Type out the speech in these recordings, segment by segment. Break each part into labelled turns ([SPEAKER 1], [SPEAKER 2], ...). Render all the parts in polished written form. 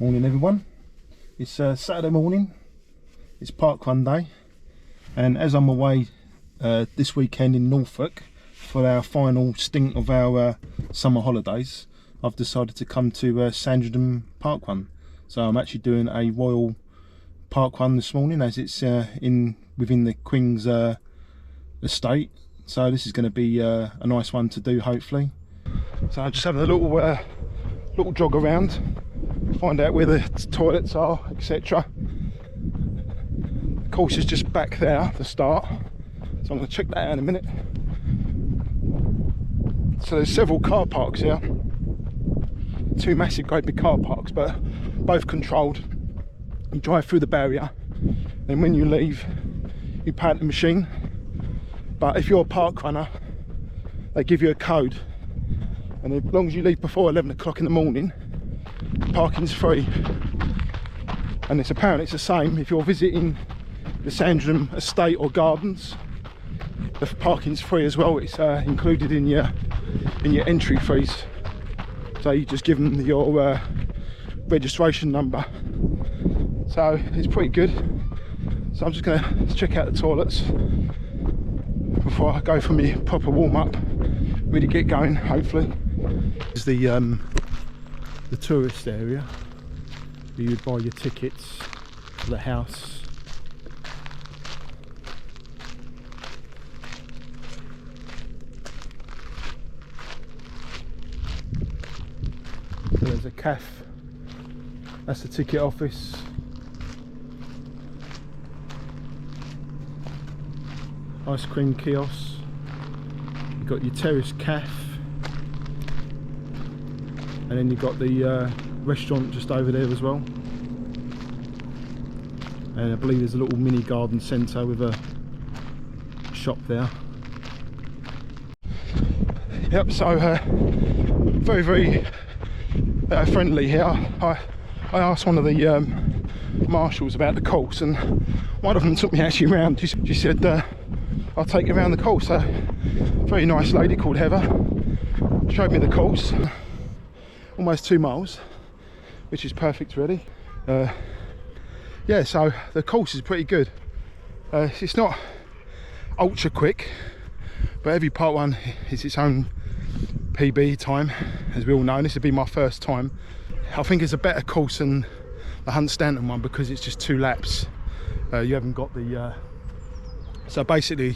[SPEAKER 1] Morning everyone, it's Saturday morning, it's Parkrun day, and as I'm away this weekend in Norfolk for our final stint of our summer holidays, I've decided to come to Sandringham Parkrun. So I'm actually doing a Royal Parkrun this morning, as it's within the Queen's estate. So this is going to be a nice one to do, hopefully. So I'm just having a little jog around, find out where the toilets are, etc. The course is just back there, the start, so I'm going to check that out in a minute. So there's several car parks here, two massive great big car parks, but both controlled. You drive through the barrier, then when you leave you pay at the machine, but if you're a park runner they give you a code, and as long as you leave before 11 o'clock in the morning, parking's free. And it's apparently it's the same if you're visiting the Sandringham estate or gardens. The parking's free as well. It's included in your entry fees. So you just give them your registration number. So it's pretty good. So I'm just going to check out the toilets before I go for my proper warm-up, really get going, hopefully. This is the tourist area where you buy your tickets for the house. So there's a cafe, that's the ticket office. Ice cream kiosks. You've got your terrace cafe, and then you've got the restaurant just over there as well, and I believe there's a little mini garden centre with a shop there. Yep, so very friendly here. I asked one of the marshals about the course, and one of them took me actually around. She said I'll take you around the course. So very nice lady called Heather showed me the course, almost 2 miles, which is perfect really. Yeah, so the course is pretty good. It's not ultra quick, but every part one is its own PB time, as we all know, and this would be my first time. I think it's a better course than the Hunt Stanton one because it's just 2 laps. You haven't got the so basically,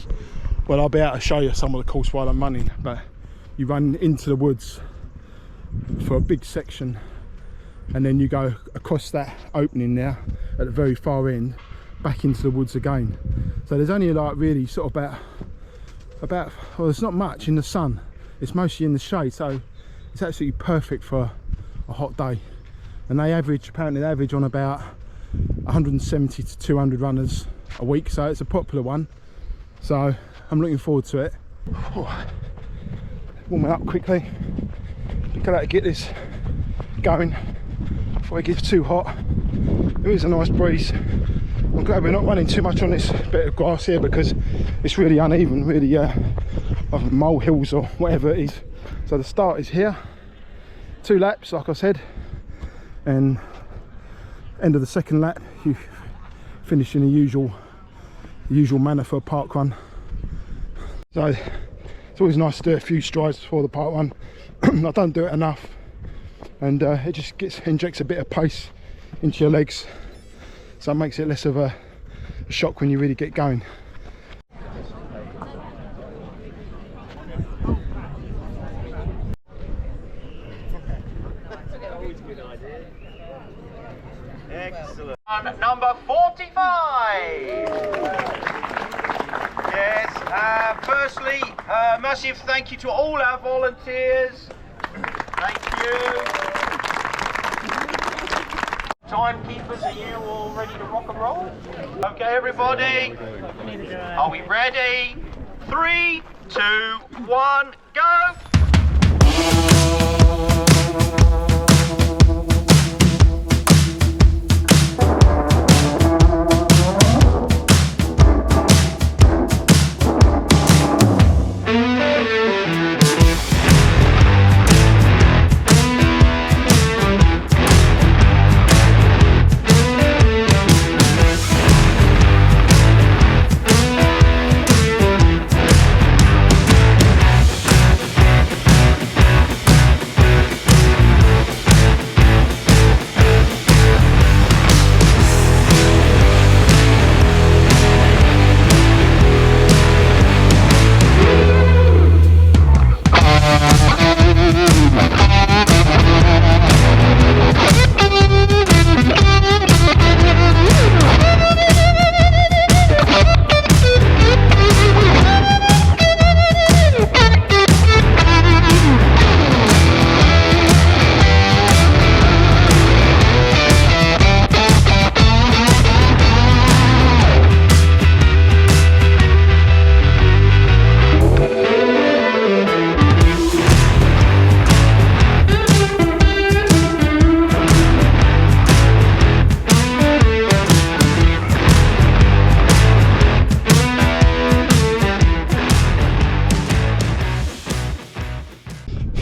[SPEAKER 1] well, I'll be able to show you some of the course while I'm running, but you run into the woods for a big section, and then you go across that opening there at the very far end back into the woods again. So there's only like really sort of about well, there's not much in the sun, it's mostly in the shade, so it's absolutely perfect for a hot day. And they apparently average on about 170 to 200 runners a week, so it's a popular one. So I'm looking forward to it. Warming up quickly, gotta get this going before it gets too hot. There is a nice breeze. I'm glad we're not running too much on this bit of grass here because it's really uneven, really like molehills or whatever it is. So the start is here, 2 laps like I said, and end of the second lap you finish in the usual manner for a park run. So it's always nice to do a few strides before the park run. I don't do it enough, and it just injects a bit of pace into your legs, so it makes it less of a shock when you really get going.
[SPEAKER 2] Excellent. Number 45. Yes, firstly, massive thank you to all our volunteers. Thank you. Timekeepers, are you all ready to rock and roll? Okay, everybody. Are we ready? 3, 2, 1, go!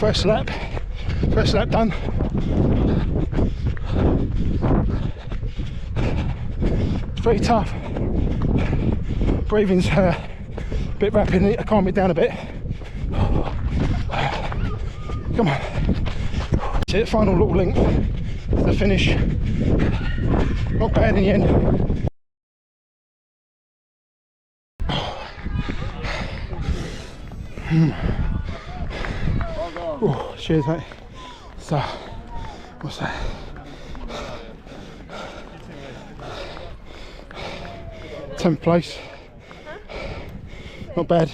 [SPEAKER 1] First lap done. It's pretty tough. Breathing's a bit rapid, I calm it down a bit. Come on. That's it, final little link to the finish. Not bad in the end. Oh, cheers, mate. So, what's that? Tenth place. Not bad.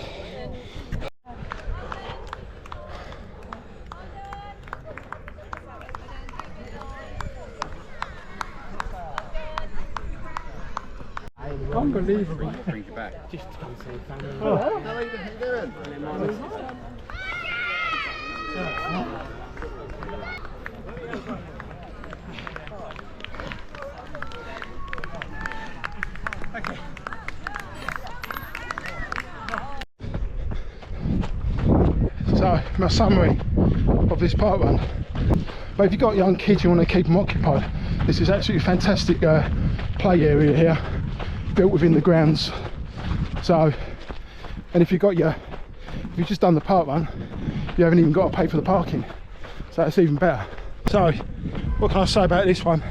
[SPEAKER 3] I can't believe it. Brings you back. Just to come see family. Hello. How are you doing?
[SPEAKER 1] Okay. So, my summary of this park run. But if you've got young kids, you want to keep them occupied, this is absolutely fantastic play area here, built within the grounds. So, and if you've just done the park run, you haven't even got to pay for the parking, so it's even better. So, what can I say about this one?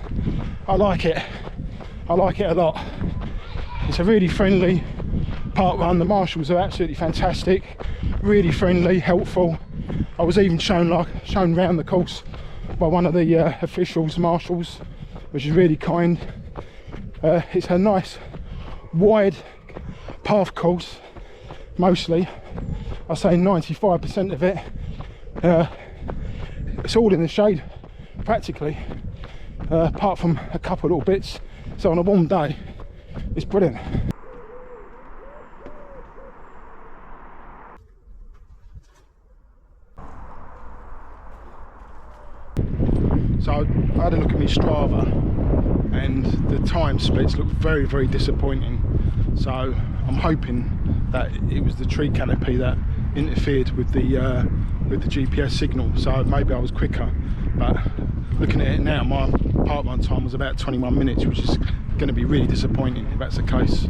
[SPEAKER 1] I like it a lot. It's a really friendly park run. The marshals are absolutely fantastic, really friendly, helpful. I was even shown around the course by one of the officials, marshals, which is really kind. It's a nice wide path course, mostly. I say 95% of it. It's all in the shade practically, apart from a couple of little bits. So on a warm day, it's brilliant. So I had a look at my Strava, and the time splits look very, very disappointing. So I'm hoping that it was the tree canopy that interfered with the GPS signal. So maybe I was quicker, but looking at it now, my park run time was about 21 minutes, which is going to be really disappointing if that's the case.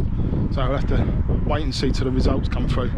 [SPEAKER 1] So I'll have to wait and see till the results come through.